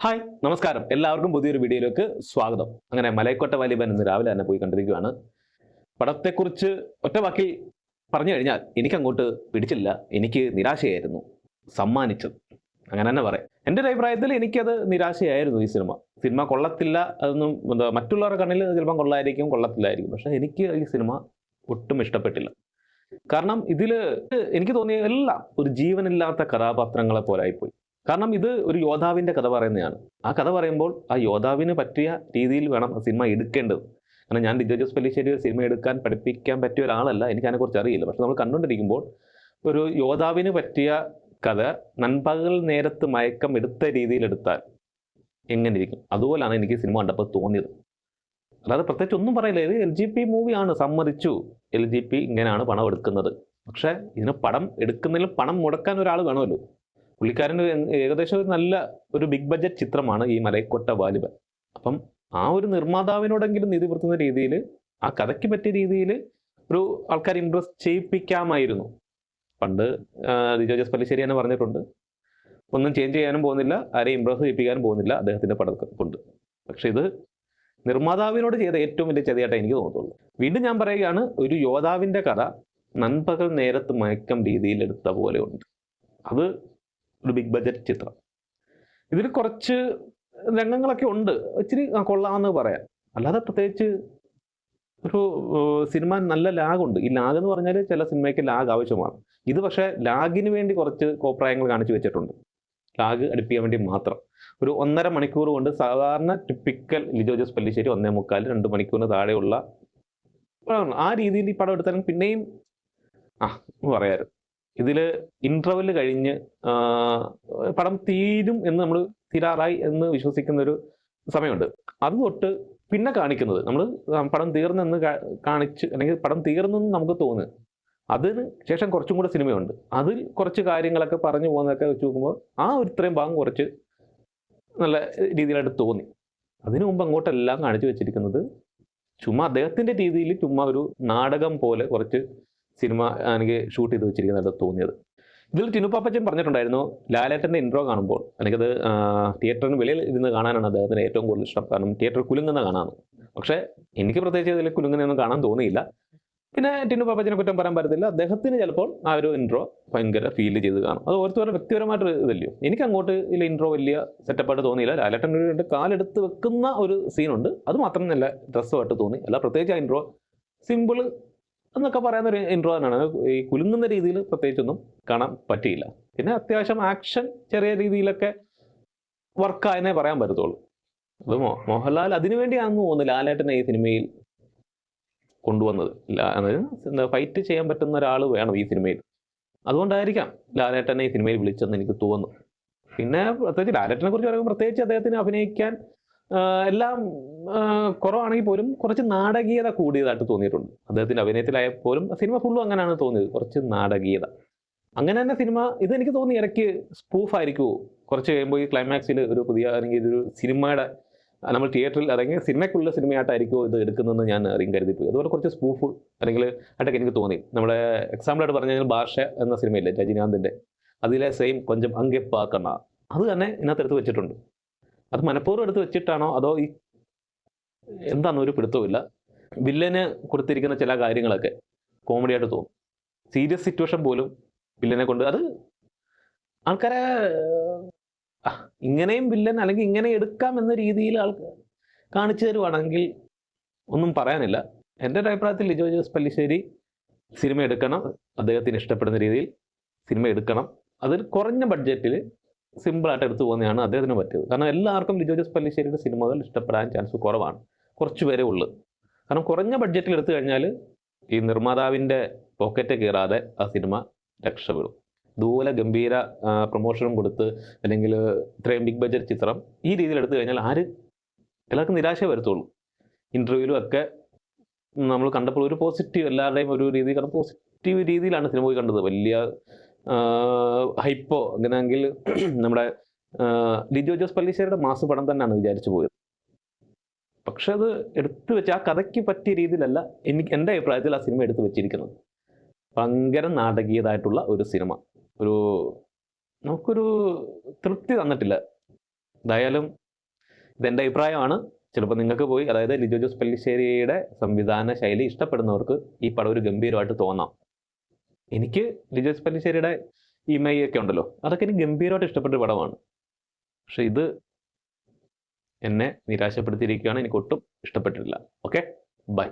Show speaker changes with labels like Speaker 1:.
Speaker 1: Hi നമസ്കാരം, എല്ലാവർക്കും പുതിയൊരു വീഡിയോയിലേക്ക് സ്വാഗതം. അങ്ങനെ മലൈക്കോട്ട വാലിബൻ ഇന്ന് രാവിലെ തന്നെ പോയി കണ്ടിരിക്കുകയാണ്. പടത്തെക്കുറിച്ച് ഒറ്റ വാക്കിൽ പറഞ്ഞു കഴിഞ്ഞാൽ എനിക്കങ്ങോട്ട് പിടിച്ചില്ല, എനിക്ക് നിരാശയായിരുന്നു സമ്മാനിച്ചത്, അങ്ങനെ തന്നെ പറയാം. എൻ്റെ ഒരു അഭിപ്രായത്തിൽ എനിക്കത് നിരാശയായിരുന്നു. ഈ സിനിമ കൊള്ളത്തില്ല, അതൊന്നും എന്താ മറ്റുള്ളവരുടെ കണ്ണിൽ ചിലപ്പം കൊള്ളായിരിക്കും, കൊള്ളത്തില്ലായിരിക്കും. പക്ഷേ എനിക്ക് ഈ സിനിമ ഒട്ടും ഇഷ്ടപ്പെട്ടില്ല. കാരണം ഇതിൽ എനിക്ക് തോന്നിയ എല്ലാം ഒരു ജീവനില്ലാത്ത കഥാപാത്രങ്ങളെ പോലായിപ്പോയി. കാരണം ഇത് ഒരു യോദ്ധാവിൻ്റെ കഥ പറയുന്നതാണ്. ആ കഥ പറയുമ്പോൾ ആ യോദ്ധാവിന് പറ്റിയ രീതിയിൽ വേണം സിനിമ എടുക്കേണ്ടത്. കാരണം ഞാൻ ലിജോ ജോസ് പെല്ലിശ്ശേരി ഒരു സിനിമ എടുക്കാൻ പഠിപ്പിക്കാൻ പറ്റിയ ഒരാളല്ല, എനിക്ക് അതിനെക്കുറിച്ച് അറിയില്ല. പക്ഷെ നമ്മൾ കണ്ടുകൊണ്ടിരിക്കുമ്പോൾ ഒരു യോദ്ധാവിന് പറ്റിയ കഥ നൻപകൽ നേരത്ത് മയക്കം എടുത്ത രീതിയിൽ എടുത്താൽ എങ്ങനെ ഇരിക്കും, അതുപോലാണ് എനിക്ക് സിനിമ കണ്ടപ്പോൾ തോന്നിയത്. അല്ലാതെ പ്രത്യേകിച്ച് ഒന്നും പറയില്ല. ഇത് LGP മൂവിയാണ്, സമ്മതിച്ചു. LGP ഇങ്ങനെയാണ് പണം എടുക്കുന്നത്. പക്ഷേ ഇതിന് പടം എടുക്കുന്നതിൽ പണം മുടക്കാൻ ഒരാൾ വേണമല്ലോ. പുള്ളിക്കാരന് ഏകദേശം ഒരു നല്ല ഒരു ബിഗ് ബഡ്ജറ്റ് ചിത്രമാണ് ഈ മലൈക്കോട്ട വാലിബൻ. അപ്പം ആ ഒരു നിർമ്മാതാവിനോടെങ്കിലും നീതി പുലർത്തുന്ന രീതിയിൽ, ആ കഥയ്ക്ക് പറ്റിയ രീതിയിൽ ഒരു ആൾക്കാർ ഇംപ്രസ് ചെയ്യിപ്പിക്കാമായിരുന്നു. പണ്ട് ലിജോ ജോസ് പെല്ലിശ്ശേരി തന്നെ പറഞ്ഞിട്ടുണ്ട്, ഒന്നും ചേഞ്ച് ചെയ്യാനും പോകുന്നില്ല, ആരെയും ഇംപ്രസ് ചെയ്യിപ്പിക്കാനും പോകുന്നില്ല അദ്ദേഹത്തിൻ്റെ പടം കൊണ്ട്. പക്ഷെ ഇത് നിർമ്മാതാവിനോട് ചെയ്ത ഏറ്റവും വലിയ ചതിയായിട്ടേ എനിക്ക് തോന്നുള്ളൂ. വീണ്ടും ഞാൻ പറയുകയാണ്, ഒരു യോദ്ധാവിൻ്റെ കഥ നൻപകൽ നേരത്ത് മയക്കം രീതിയിൽ എടുത്ത പോലെ ഉണ്ട്. അത് ഒരു ബിഗ് ബഡ്ജറ്റ് ചിത്രം. ഇതിൽ കുറച്ച് രംഗങ്ങളൊക്കെ ഉണ്ട്, ഇച്ചിരി കൊള്ളാമെന്ന് പറയാം. അല്ലാതെ പ്രത്യേകിച്ച് ഒരു സിനിമ നല്ല ലാഗുണ്ട്. ഈ ലാഗ് എന്ന് പറഞ്ഞാൽ ചില സിനിമയ്ക്ക് ലാഗ് ആവശ്യമാണ്. ഇത് പക്ഷേ ലാഗിന് വേണ്ടി കുറച്ച് കോപ്രായങ്ങൾ കാണിച്ചു വെച്ചിട്ടുണ്ട്. ലാഗ് അടുപ്പിക്കാൻ വേണ്ടി മാത്രം. ഒരു 1.5 മണിക്കൂർ കൊണ്ട് സാധാരണ ടിപ്പിക്കൽ ലിജോ ജോസ് പെല്ലിശ്ശേരി 1.25 2 മണിക്കൂറിന് താഴെയുള്ള ആ രീതിയിൽ ഈ പടം എടുത്താലും പിന്നെയും പറയാറ്. ഇതിൽ ഇൻ്റർവെൽ കഴിഞ്ഞ് പടം തീരും എന്ന് നമ്മൾ തീരാറായി എന്ന് വിശ്വസിക്കുന്ന ഒരു സമയമുണ്ട്. അത് തൊട്ട് പിന്നെ കാണിക്കുന്നത് നമ്മൾ പടം തീർന്നെന്ന് കാണിച്ച്, അല്ലെങ്കിൽ പടം തീർന്നെന്ന് നമുക്ക് തോന്നുക, അതിന് ശേഷം കുറച്ചും കൂടെ സിനിമയുണ്ട്. അതിൽ കുറച്ച് കാര്യങ്ങളൊക്കെ പറഞ്ഞു പോകുന്നതൊക്കെ വെച്ച് നോക്കുമ്പോൾ ആ ഒരു ഇത്രയും ഭാഗം കുറച്ച് നല്ല രീതിയിലായിട്ട് തോന്നി. അതിനു മുമ്പ് അങ്ങോട്ടെല്ലാം കാണിച്ചു വെച്ചിരിക്കുന്നത് ചുമ്മാ അദ്ദേഹത്തിൻ്റെ രീതിയിൽ ചുമ്മാ ഒരു നാടകം പോലെ കുറച്ച് സിനിമ എനിക്ക് ഷൂട്ട് ചെയ്ത് വെച്ചിരിക്കുന്നതായിട്ട് തോന്നിയത്. ഇതിൽ ടിനു പാപ്പച്ചൻ പറഞ്ഞിട്ടുണ്ടായിരുന്നു, ലാലേട്ടൻ്റെ ഇൻട്രോ കാണുമ്പോൾ അല്ലെങ്കിൽ അത് തിയേറ്ററിന് വെളിയിൽ ഇരുന്ന് കാണാനാണ് അദ്ദേഹത്തിന് ഏറ്റവും കൂടുതൽ ഇഷ്ടം. കാരണം തിയേറ്റർ കുലുങ്ങുന്ന കാണാമെന്ന്. പക്ഷേ എനിക്ക് പ്രത്യേകിച്ച് ഇതിൽ കുലുങ്ങുന്നതൊന്നും കാണാൻ തോന്നിയില്ല. പിന്നെ ടിനു പാപ്പച്ചനെ കുറ്റം പറയാൻ പറ്റത്തില്ല, അദ്ദേഹത്തിന് ചിലപ്പോൾ ആ ഒരു ഇൻട്രോ ഭയങ്കര ഫീൽ ചെയ്ത് കാണും. അത് ഓരോരുത്തരുടെ വ്യക്തിപരമായിട്ട് ഇതല്ലയോ. എനിക്ക് അങ്ങോട്ട് ഇതിൽ ഇൻട്രോ വലിയ സെറ്റപ്പായിട്ട് തോന്നിയില്ല. ലാലേട്ടൻ ഒരു കാലെടുത്ത് വെക്കുന്ന ഒരു സീനുണ്ട്, അത് മാത്രം നല്ല രസമായിട്ട് തോന്നി. അല്ല പ്രത്യേകിച്ച് ആ ഇൻട്രോ സിമ്പിൾ എന്നൊക്കെ പറയുന്ന ഒരു ഇൻട്രോ തന്നെയാണ്. ഈ കുലുങ്ങുന്ന രീതിയിൽ പ്രത്യേകിച്ചൊന്നും കാണാൻ പറ്റിയില്ല. പിന്നെ അത്യാവശ്യം ആക്ഷൻ ചെറിയ രീതിയിലൊക്കെ വർക്കായെന്നേ പറയാൻ പറ്റത്തുള്ളൂ. അത് മോഹൻലാൽ അതിനുവേണ്ടിയാണെന്ന് തോന്നുന്നു ലാലേട്ടനെ ഈ സിനിമയിൽ കൊണ്ടുവന്നത്. അതായത് ഫൈറ്റ് ചെയ്യാൻ പറ്റുന്ന ഒരാൾ വേണം ഈ സിനിമയിൽ. അതുകൊണ്ടായിരിക്കാം ലാലേട്ടനെ ഈ സിനിമയിൽ വിളിച്ചെന്ന് എനിക്ക് തോന്നുന്നു. പിന്നെ പ്രത്യേകിച്ച് ലാലേട്ടനെ കുറിച്ച് പറയുമ്പോൾ പ്രത്യേകിച്ച് അദ്ദേഹത്തിന് അഭിനയിക്കാൻ എല്ലാം കുറവാണെങ്കിൽ പോലും കുറച്ച് നാടകീയത കൂടിയതായിട്ട് തോന്നിയിട്ടുണ്ട്. അദ്ദേഹത്തിൻ്റെ അഭിനയത്തിലായപ്പോലും സിനിമ ഫുള്ളും അങ്ങനെയാണ് തോന്നിയത്, കുറച്ച് നാടകീയത. അങ്ങനെ തന്നെ സിനിമ ഇതെനിക്ക് തോന്നി ഇടയ്ക്ക് സ്പൂഫായിരിക്കുമോ, കുറച്ച് കഴിയുമ്പോൾ ഈ ക്ലൈമാക്സിൽ ഒരു പുതിയ അല്ലെങ്കിൽ ഇതൊരു സിനിമയുടെ നമ്മൾ തിയേറ്ററിൽ അല്ലെങ്കിൽ സിനിമയ്ക്കുള്ള സിനിമയായിട്ടായിരിക്കുമോ ഇത് എടുക്കുന്നതെന്ന് ഞാൻ കരുതിപ്പോയി. അതുപോലെ കുറച്ച് സ്പൂഫ് അല്ലെങ്കിൽ ആയിട്ടൊക്കെ എനിക്ക് തോന്നി. നമ്മുടെ എക്സാമ്പിളായിട്ട് പറഞ്ഞു കഴിഞ്ഞാൽ ഭാഷ എന്ന സിനിമയില്ലേ രജനീകാന്തിൻ്റെ, അതിലെ സെയിം കൊഞ്ചം അങ്കെപ്പാക്കണ അത് തന്നെ ഇതിനകത്ത് എടുത്ത് വെച്ചിട്ടുണ്ട്. അത് മനഃപൂർവ്വം എടുത്ത് വെച്ചിട്ടാണോ അതോ ഈ എന്താണെന്ന് ഒരു പിടുത്തവുമില്ല. വില്ലന് കൊടുത്തിരിക്കുന്ന ചില കാര്യങ്ങളൊക്കെ കോമഡിയായിട്ട് തോന്നും. സീരിയസ് സിറ്റുവേഷൻ പോലും വില്ലനെ കൊണ്ട് അത് ആൾക്കാരെ ഇങ്ങനെയും വില്ലൻ അല്ലെങ്കിൽ ഇങ്ങനെ എടുക്കാം എന്ന രീതിയിൽ കാണിച്ചു തരുവാണെങ്കിൽ ഒന്നും പറയാനില്ല. എൻ്റെ ഒരു അഭിപ്രായത്തിൽ ലിജോ ജോസ് പെല്ലിശ്ശേരി സിനിമ എടുക്കണം, അദ്ദേഹത്തിന് ഇഷ്ടപ്പെടുന്ന രീതിയിൽ സിനിമ എടുക്കണം. അതിൽ കുറഞ്ഞ ബഡ്ജറ്റിൽ സിമ്പിളായിട്ട് എടുത്തു പോകുന്നതാണ് അദ്ദേഹത്തിന് പറ്റിയത്. കാരണം എല്ലാവർക്കും ലിജോ ജോസ് പെല്ലിശ്ശേരിയുടെ സിനിമകൾ ഇഷ്ടപ്പെടാൻ ചാൻസ് കുറവാണ്, കുറച്ച് പേരേ ഉള്ളൂ. കാരണം കുറഞ്ഞ ബഡ്ജറ്റിൽ എടുത്തു കഴിഞ്ഞാൽ ഈ നിർമ്മാതാവിൻ്റെ പോക്കറ്റ് കയറാതെ ആ സിനിമ രക്ഷപ്പെടും. ഇതുപോലെ ഗംഭീര പ്രൊമോഷനും കൊടുത്ത് അല്ലെങ്കിൽ ഇത്രയും ബിഗ് ബഡ്ജറ്റ് ചിത്രം ഈ രീതിയിൽ എടുത്തു കഴിഞ്ഞാൽ എല്ലാവർക്കും നിരാശ വരുത്തുള്ളൂ. ഇൻ്റർവ്യൂവിലും ഒക്കെ നമ്മൾ കണ്ടപ്പോൾ ഒരു പോസിറ്റീവ്, എല്ലാവരുടെയും ഒരു രീതി കാരണം പോസിറ്റീവ് രീതിയിലാണ് സിനിമ പോയി കണ്ടത്. വലിയ ഹൈപ്പോ അങ്ങനെയെങ്കിൽ നമ്മുടെ ലിജോ ജോസ് പെല്ലിശ്ശേരിയുടെ മാസ് പടം തന്നെയാണ് വിചാരിച്ചു പോയത്. പക്ഷെ അത് എടുത്തു വെച്ച് ആ കഥയ്ക്ക് പറ്റിയ രീതിയിലല്ല എൻ്റെ അഭിപ്രായത്തിൽ ആ സിനിമ എടുത്തു വെച്ചിരിക്കുന്നത്. ഭയങ്കര നാടകീയതായിട്ടുള്ള ഒരു സിനിമ, നമുക്കൊരു തൃപ്തി തന്നിട്ടില്ല. എന്തായാലും ഇതെൻ്റെ അഭിപ്രായമാണ്. ചിലപ്പോൾ നിങ്ങൾക്ക് പോയി, അതായത് ലിജോ ജോസ് പെല്ലിശ്ശേരിയുടെ സംവിധാന ശൈലി ഇഷ്ടപ്പെടുന്നവർക്ക് ഈ പടം ഒരു ഗംഭീരമായിട്ട് തോന്നാം. എനിക്ക് ലിജോ ജോസ് പെല്ലിശ്ശേരിയുടെ ഇമെയിൽ ഒക്കെ ഉണ്ടല്ലോ, അതൊക്കെ എനിക്ക് ഗംഭീരമായിട്ട് ഇഷ്ടപ്പെട്ട ഒരു പടമാണ്. പക്ഷെ ഇത് എന്നെ നിരാശപ്പെടുത്തിയിരിക്കുകയാണ്. എനിക്ക് ഒട്ടും ഇഷ്ടപ്പെട്ടിട്ടില്ല. Okay, by.